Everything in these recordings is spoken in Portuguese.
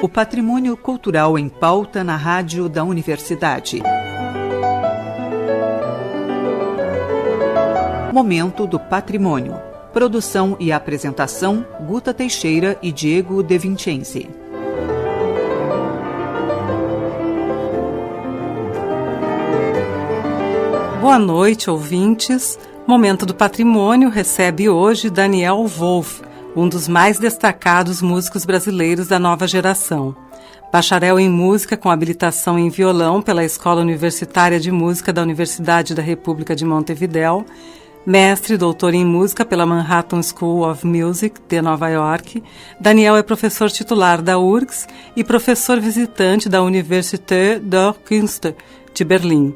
O patrimônio cultural em pauta na rádio da Universidade. Momento do Patrimônio. Produção e apresentação, Guta Teixeira e Diego De Vincenzi. Boa noite, ouvintes. Momento do Patrimônio recebe hoje Daniel Wolff, um dos mais destacados músicos brasileiros da nova geração. Bacharel em Música com habilitação em violão pela Escola Universitária de Música da Universidade da República de Montevidéu, mestre e doutor em música pela Manhattan School of Music de Nova York, Daniel é professor titular da URGS e professor visitante da Université der Künste de Berlim.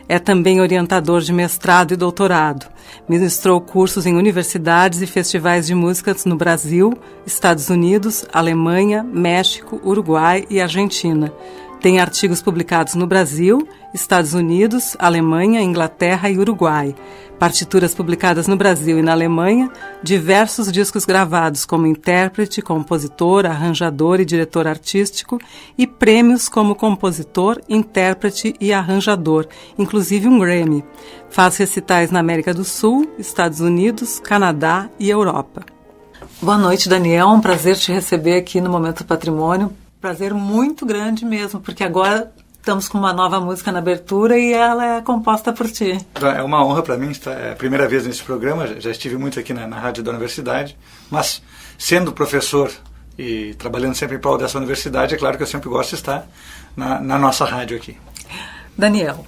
É também orientador de mestrado e doutorado. Ministrou cursos em universidades e festivais de músicas no Brasil, Estados Unidos, Alemanha, México, Uruguai e Argentina. Tem artigos publicados no Brasil, Estados Unidos, Alemanha, Inglaterra e Uruguai. Partituras publicadas no Brasil e na Alemanha, diversos discos gravados como intérprete, compositor, arranjador e diretor artístico e prêmios como compositor, intérprete e arranjador, inclusive um Grammy. Faz recitais na América do Sul, Estados Unidos, Canadá e Europa. Boa noite, Daniel. Um prazer te receber aqui no Momento Patrimônio. Prazer muito grande mesmo, porque agora estamos com uma nova música na abertura e ela é composta por ti. É uma honra para mim, é a primeira vez nesse programa, já estive muito aqui na rádio da universidade, mas sendo professor e trabalhando sempre em prol dessa universidade, é claro que eu sempre gosto de estar na nossa rádio aqui. Daniel,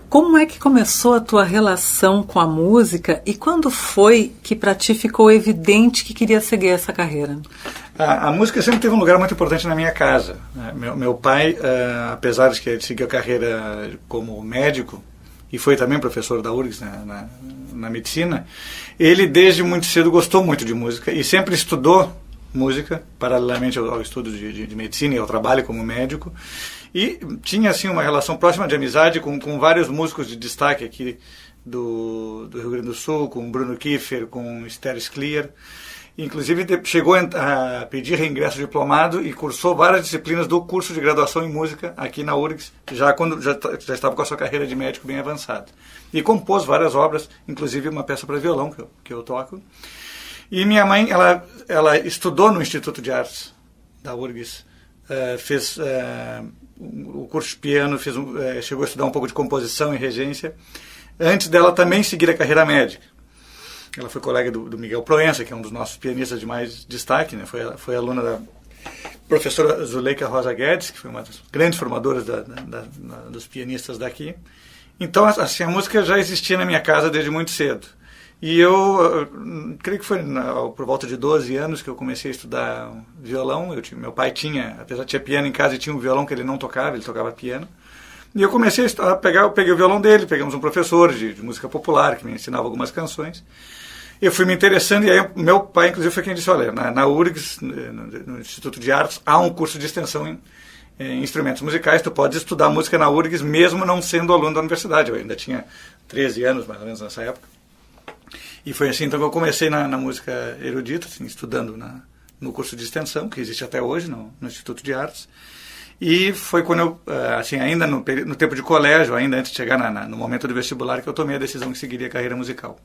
como é que começou a tua relação com a música e quando foi que para ti ficou evidente que queria seguir essa carreira? A música sempre teve um lugar muito importante na minha casa. Meu pai, apesar de que seguir a carreira como médico, e foi também professor da URGS na medicina, ele desde muito cedo gostou muito de música e sempre estudou música, paralelamente ao estudo de medicina e ao trabalho como médico, e tinha assim uma relação próxima de amizade com vários músicos de destaque aqui do Rio Grande do Sul, com Bruno Kiefer, com Esther Sklier. Inclusive chegou a pedir reingresso diplomado e cursou várias disciplinas do curso de graduação em música aqui na URGS, quando já estava com a sua carreira de médico bem avançada. E compôs várias obras, inclusive uma peça para violão que eu toco. E minha mãe, ela estudou no Instituto de Artes da URGS, fez o curso de piano, chegou a estudar um pouco de composição e regência, antes dela também seguir a carreira médica. Ela foi colega do Miguel Proença, que é um dos nossos pianistas de mais destaque, né? Foi aluna da professora Zuleika Rosa Guedes, que foi uma das grandes formadoras dos pianistas daqui. Então, assim, a música já existia na minha casa desde muito cedo. E eu creio que foi por volta de 12 anos que eu comecei a estudar violão. Meu pai tinha, apesar de ter piano em casa, tinha um violão que ele não tocava, ele tocava piano. E eu comecei a eu peguei o violão dele, pegamos um professor de música popular que me ensinava algumas canções. Eu fui me interessando e aí meu pai, inclusive, foi quem disse, olha, na URGS, no Instituto de Artes, há um curso de extensão em instrumentos musicais, tu pode estudar música na URGS mesmo não sendo aluno da universidade. Eu ainda tinha 13 anos, mais ou menos, nessa época. E foi assim, então, que eu comecei na música erudita, assim, estudando no curso de extensão, que existe até hoje, no Instituto de Artes. E foi quando eu, assim, ainda no tempo de colégio, ainda antes de chegar no momento do vestibular, que eu tomei a decisão que seguiria a carreira musical.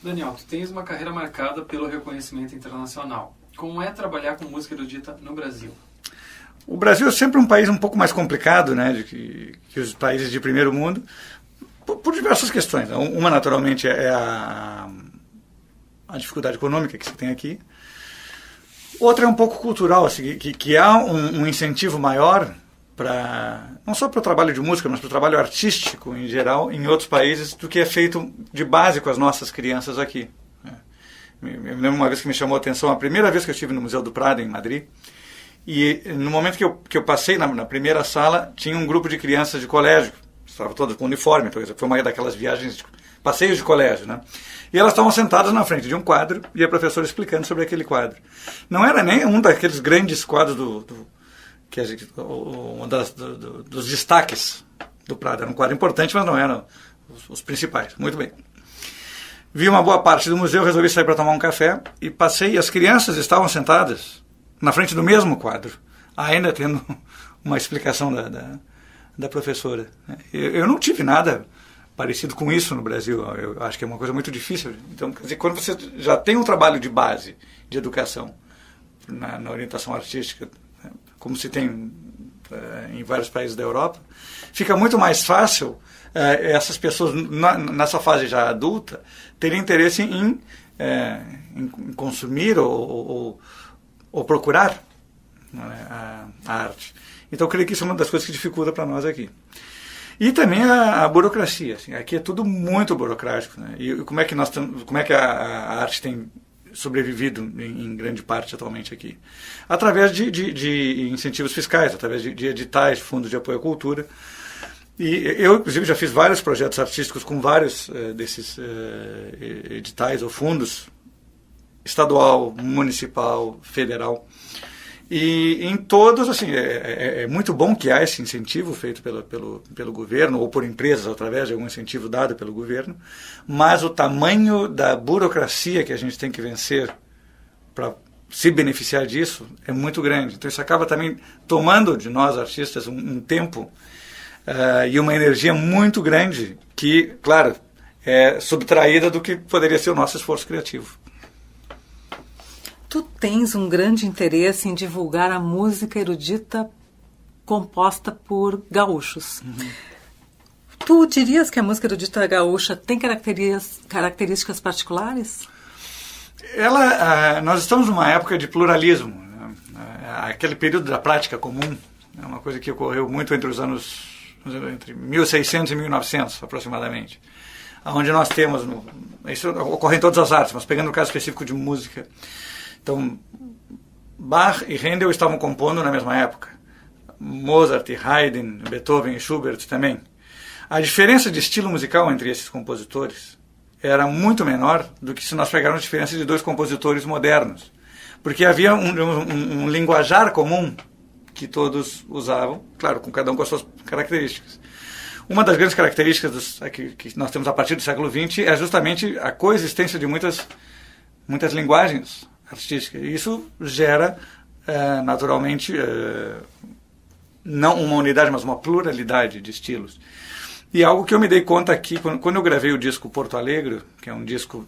Daniel, tu tens uma carreira marcada pelo reconhecimento internacional. Como é trabalhar com música erudita no Brasil? O Brasil é sempre um país um pouco mais complicado, né, que os países de primeiro mundo, por diversas questões. Uma, naturalmente, é a dificuldade econômica que se tem aqui. Outra é um pouco cultural, assim, que há um incentivo maior não só para o trabalho de música, mas para o trabalho artístico em geral, em outros países, do que é feito de base com as nossas crianças aqui. Eu me lembro uma vez que me chamou a atenção, a primeira vez que eu estive no Museu do Prado, em Madrid, e no momento que eu passei na primeira sala, tinha um grupo de crianças de colégio, estavam todas com uniforme, foi uma daquelas viagens, passeios de colégio, né? E elas estavam sentadas na frente de um quadro, e a professora explicando sobre aquele quadro. Não era nem um daqueles grandes quadros dos destaques do Prado. Era um quadro importante, mas não eram os principais. Muito bem. Vi uma boa parte do museu, resolvi sair para tomar um café e passei, e as crianças estavam sentadas na frente do mesmo quadro, ainda tendo uma explicação da professora. Eu não tive nada parecido com isso no Brasil. Eu acho que é uma coisa muito difícil. Então, quer dizer, quando você já tem um trabalho de base de educação na orientação artística, como se tem em vários países da Europa, fica muito mais fácil essas pessoas, nessa fase já adulta, terem interesse em consumir ou procurar a arte. Então, eu creio que isso é uma das coisas que dificulta para nós aqui. E também a burocracia. Assim, aqui é tudo muito burocrático. Né? E como é que a arte tem sobrevivido em grande parte atualmente aqui? Através de incentivos fiscais, através de editais, fundos de apoio à cultura. E eu, inclusive, já fiz vários projetos artísticos com vários desses editais ou fundos, estadual, municipal, federal. E em todos, assim, é muito bom que há esse incentivo feito pelo governo ou por empresas através de algum incentivo dado pelo governo, mas o tamanho da burocracia que a gente tem que vencer para se beneficiar disso é muito grande. Então isso acaba também tomando de nós artistas um tempo e uma energia muito grande que, claro, é subtraída do que poderia ser o nosso esforço criativo. Tu tens um grande interesse em divulgar a música erudita composta por gaúchos. Uhum. Tu dirias que a música erudita gaúcha tem características particulares? Nós estamos numa época de pluralismo. Né? Aquele período da prática comum é uma coisa que ocorreu muito entre 1600 e 1900, aproximadamente. Onde nós temos, isso ocorre em todas as artes, mas pegando o caso específico de música. Então, Bach e Handel estavam compondo na mesma época. Mozart, Haydn, Beethoven e Schubert também. A diferença de estilo musical entre esses compositores era muito menor do que se nós pegarmos a diferença de dois compositores modernos. Porque havia um linguajar comum que todos usavam, claro, com cada um com as suas características. Uma das grandes características que nós temos a partir do século XX é justamente a coexistência de muitas linguagens artística. Isso gera, naturalmente, não uma unidade, mas uma pluralidade de estilos. E algo que eu me dei conta aqui, quando eu gravei o disco Porto Alegre, que é um disco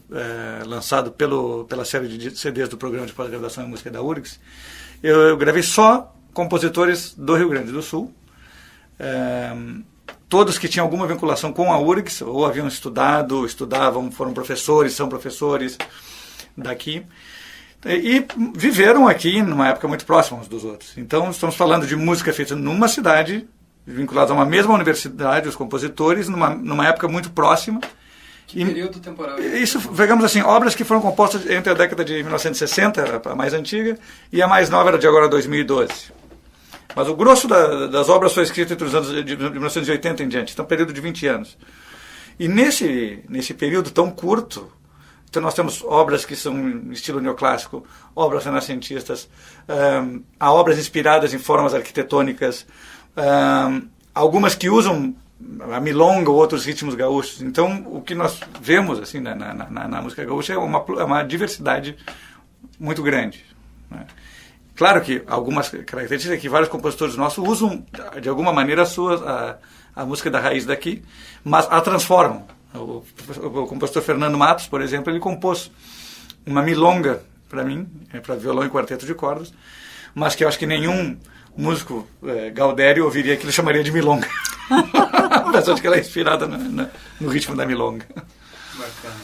lançado pela série de CDs do Programa de Pós-Graduação em Música da URGS, eu gravei só compositores do Rio Grande do Sul, todos que tinham alguma vinculação com a URGS, ou haviam estudavam, foram professores, são professores daqui. E viveram aqui numa época muito próxima uns dos outros. Então, estamos falando de música feita numa cidade, vinculados a uma mesma universidade, os compositores, numa época muito próxima. Que período temporal? Isso, digamos assim, obras que foram compostas entre a década de 1960, a mais antiga, e a mais nova era de agora 2012. Mas o grosso das obras foi escrito entre os anos de 1980 em diante, então período de 20 anos. E nesse período tão curto, então nós temos obras que são em estilo neoclássico, obras renascentistas, há obras inspiradas em formas arquitetônicas, algumas que usam a milonga ou outros ritmos gaúchos. Então o que nós vemos assim na música gaúcha é uma diversidade muito grande. Né? Claro que algumas características que vários compositores nossos usam de alguma maneira a música da raiz daqui, mas a transformam. O compositor Fernando Matos, por exemplo, ele compôs uma milonga para mim, para violão e quarteto de cordas, mas que eu acho que nenhum músico gaudério ouviria que ele chamaria de milonga. Apesar de que ela é inspirada no ritmo da milonga. Bacana.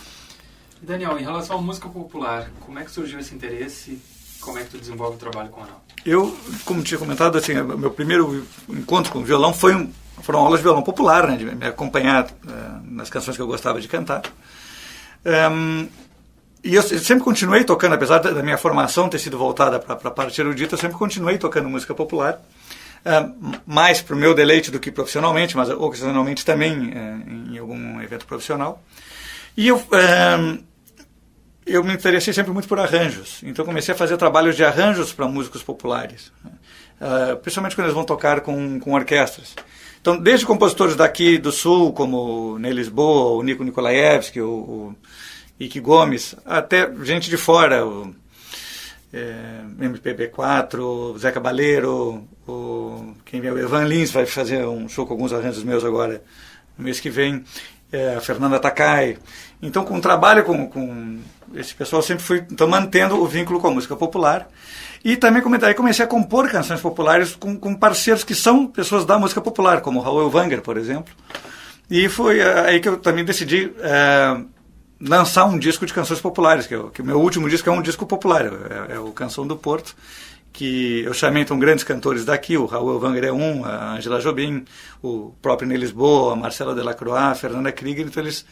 Daniel, em relação à música popular, como é que surgiu esse interesse? Como é que tu desenvolve o trabalho com ela? Eu, como tinha comentado, assim, meu primeiro encontro com o violão foram aulas de violão popular, né, de me acompanhar nas canções que eu gostava de cantar. E eu sempre continuei tocando, apesar da minha formação ter sido voltada para a parte erudita, eu sempre continuei tocando música popular, mais para o meu deleite do que profissionalmente, mas ocasionalmente também em algum evento profissional. E eu me interessei sempre muito por arranjos, então comecei a fazer trabalhos de arranjos para músicos populares, principalmente quando eles vão tocar com orquestras. Então, desde compositores daqui do Sul, como Ney Lisboa, o Nico Nikolaevski, o Ike Gomes, até gente de fora, MPB4, Zé Cabaleiro, o Evan Lins vai fazer um show com alguns arranjos meus agora no mês que vem, a Fernanda Takai. Então, com o trabalho com esse pessoal, sempre fui mantendo o vínculo com a música popular. E também comecei a compor canções populares com parceiros que são pessoas da música popular, como o Raul Elvanger, por exemplo. E foi aí que eu também decidi lançar um disco de canções populares, que o meu último disco é um disco popular, é o Canção do Porto, que eu chamei então grandes cantores daqui, o Raul Elvanger é um, a Angela Jobim, o próprio Ney Lisboa, a Marcela Delacroix, a Fernanda Krieger, então eles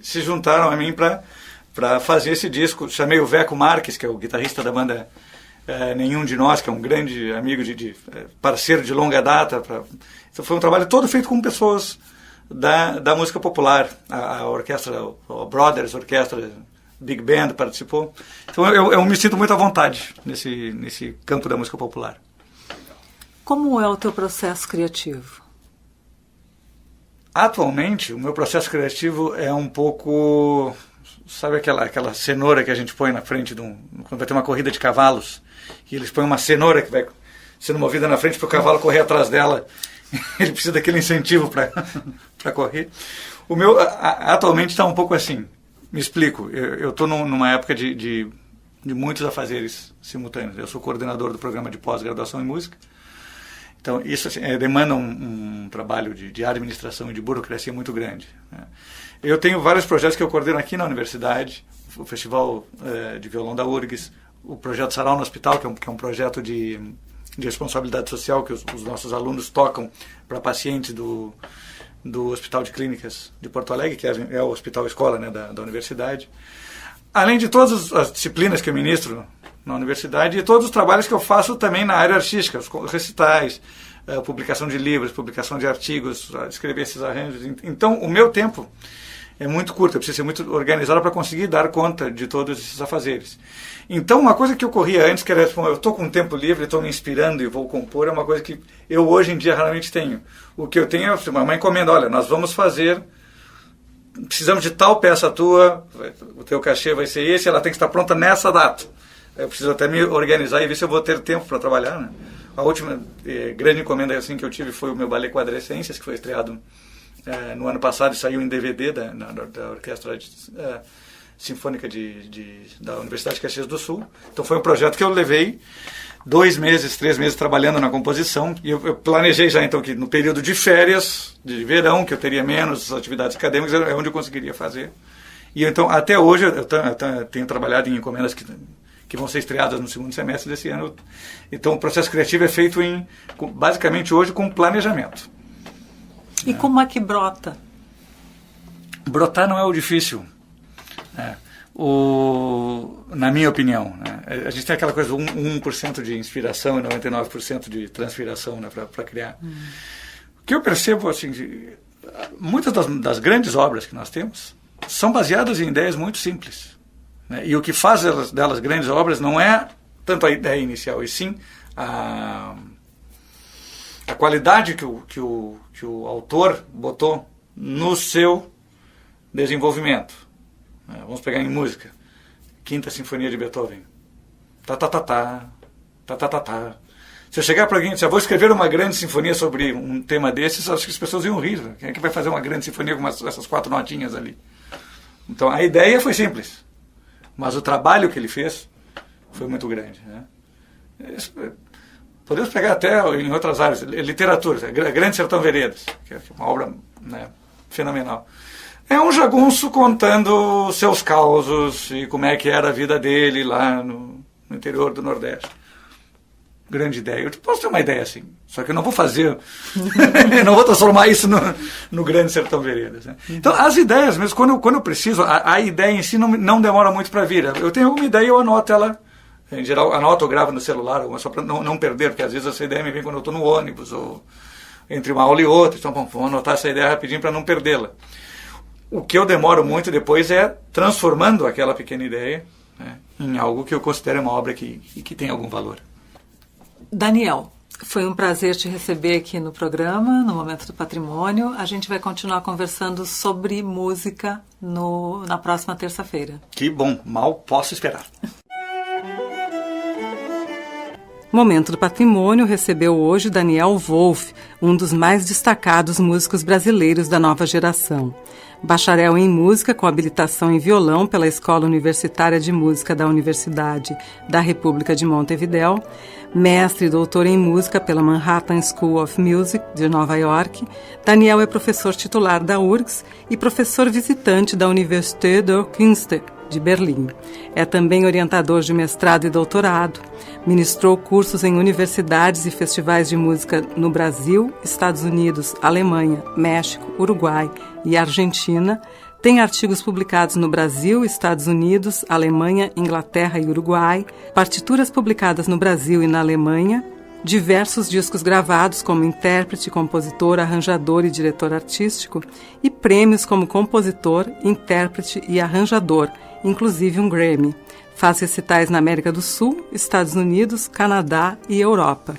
se juntaram a mim para fazer esse disco. Chamei o Veco Marques, que é o guitarrista da banda Nenhum de Nós, que é um grande amigo, parceiro de longa data. Então foi um trabalho todo feito com pessoas da música popular. A orquestra, o Brothers Orquestra, Big Band participou. Então eu me sinto muito à vontade nesse campo da música popular. Como é o teu processo criativo? Atualmente, o meu processo criativo é um pouco... Sabe aquela cenoura que a gente põe na frente quando vai ter uma corrida de cavalos, e eles põem uma cenoura que vai sendo movida na frente para o cavalo correr atrás dela. Ele precisa daquele incentivo para correr. O meu atualmente está um pouco assim. Me explico. Eu estou numa época de muitos afazeres simultâneos. Eu sou coordenador do programa de pós-graduação em música. Então, isso assim, demanda um trabalho de administração e de burocracia muito grande, né? Eu tenho vários projetos que eu coordeno aqui na universidade, o Festival de Violão da URGS, o projeto Sarau no Hospital, que é um projeto de responsabilidade social que os nossos alunos tocam para pacientes do Hospital de Clínicas de Porto Alegre, que é o hospital escola, né, da universidade. Além de todas as disciplinas que eu ministro na universidade e todos os trabalhos que eu faço também na área artística, os recitais, publicação de livros, publicação de artigos, escrever esses arranjos. Então, o meu tempo é muito curto, eu preciso ser muito organizado para conseguir dar conta de todos esses afazeres. Então, uma coisa que ocorria antes, que era, eu estou com tempo livre, estou me inspirando e vou compor, é uma coisa que eu hoje em dia raramente tenho. O que eu tenho é uma encomenda, olha, nós vamos fazer, precisamos de tal peça tua, o teu cachê vai ser esse, ela tem que estar pronta nessa data. Eu preciso até me organizar e ver se eu vou ter tempo para trabalhar, né? A última grande encomenda assim, que eu tive foi o meu ballet Quadrescências, que foi estreado no ano passado e saiu em DVD da Orquestra Sinfônica da Universidade de Caxias do Sul. Então foi um projeto que eu levei 2 meses, 3 meses trabalhando na composição, e eu planejei já então que no período de férias, de verão, que eu teria menos atividades acadêmicas, é onde eu conseguiria fazer. E então até hoje eu tenho trabalhado em encomendas que vão ser estreadas no segundo semestre desse ano. Então o processo criativo é feito basicamente hoje com planejamento. E como é que brota? Brotar não é o difícil, né? Na minha opinião, né? A gente tem aquela coisa, 1% de inspiração e 99% de transpiração, né, para criar. O que eu percebo, assim, muitas das grandes obras que nós temos são baseadas em ideias muito simples, né? E o que faz delas grandes obras não é tanto a ideia inicial, e sim a qualidade que o autor botou no seu desenvolvimento. Vamos pegar em música. Quinta Sinfonia de Beethoven. Se eu chegar para alguém e disser, vou escrever uma grande sinfonia sobre um tema desses, acho que as pessoas iam rir. Quem é que vai fazer uma grande sinfonia com essas 4 notinhas ali? Então a ideia foi simples, mas o trabalho que ele fez foi muito grande, né? Podemos pegar até em outras áreas, literatura, Grande Sertão Veredas, que é uma obra, né, fenomenal. É um jagunço contando seus causos e como é que era a vida dele lá no interior do Nordeste. Grande ideia. Eu posso ter uma ideia assim, só que eu não vou fazer, eu não vou transformar isso no Grande Sertão Veredas, né? Então, as ideias mesmo, quando eu preciso, a ideia em si não demora muito para vir. Eu tenho alguma ideia e eu anoto ela. Em geral, anoto ou gravo no celular, só para não perder, porque às vezes essa ideia me vem quando eu estou no ônibus, ou entre uma aula e outra. Então, bom, vou anotar essa ideia rapidinho para não perdê-la. O que eu demoro muito depois é transformando aquela pequena ideia, né, em algo que eu considero uma obra que tem algum valor. Daniel, foi um prazer te receber aqui no programa, no Momento do Patrimônio. A gente vai continuar conversando sobre música na próxima terça-feira. Que bom, mal posso esperar. Momento do Patrimônio recebeu hoje Daniel Wolff, um dos mais destacados músicos brasileiros da nova geração. Bacharel em música com habilitação em violão pela Escola Universitária de Música da Universidade da República de Montevidéu, mestre e doutor em música pela Manhattan School of Music de Nova York, Daniel é professor titular da URGS e professor visitante da Université der Künste de Berlim. É também orientador de mestrado e doutorado. Ministrou cursos em universidades e festivais de música no Brasil, Estados Unidos, Alemanha, México, Uruguai e Argentina. Tem artigos publicados no Brasil, Estados Unidos, Alemanha, Inglaterra e Uruguai, partituras publicadas no Brasil e na Alemanha, diversos discos gravados como intérprete, compositor, arranjador e diretor artístico e prêmios como compositor, intérprete e arranjador, inclusive um Grammy. Faz recitais na América do Sul, Estados Unidos, Canadá e Europa.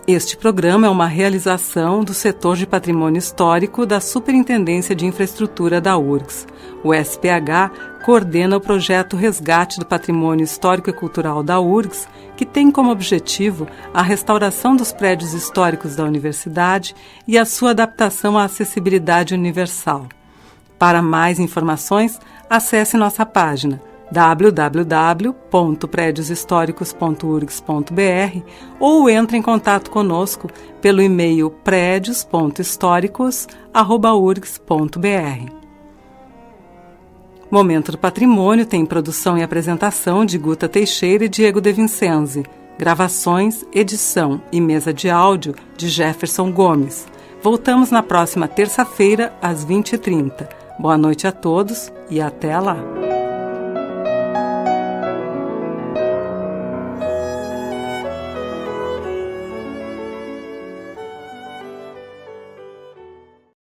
Este programa é uma realização do Setor de Patrimônio Histórico da Superintendência de Infraestrutura da URGS. O SPH coordena o projeto Resgate do Patrimônio Histórico e Cultural da URGS, que tem como objetivo a restauração dos prédios históricos da universidade e a sua adaptação à acessibilidade universal. Para mais informações, acesse nossa página www.predioshistoricos.urgs.br ou entre em contato conosco pelo e-mail predios.históricos@urgs.br. Momento do Patrimônio tem produção e apresentação de Guta Teixeira e Diego De Vincenzi, gravações, edição e mesa de áudio de Jefferson Gomes. Voltamos na próxima terça-feira, às 20h30. Boa noite a todos e até lá!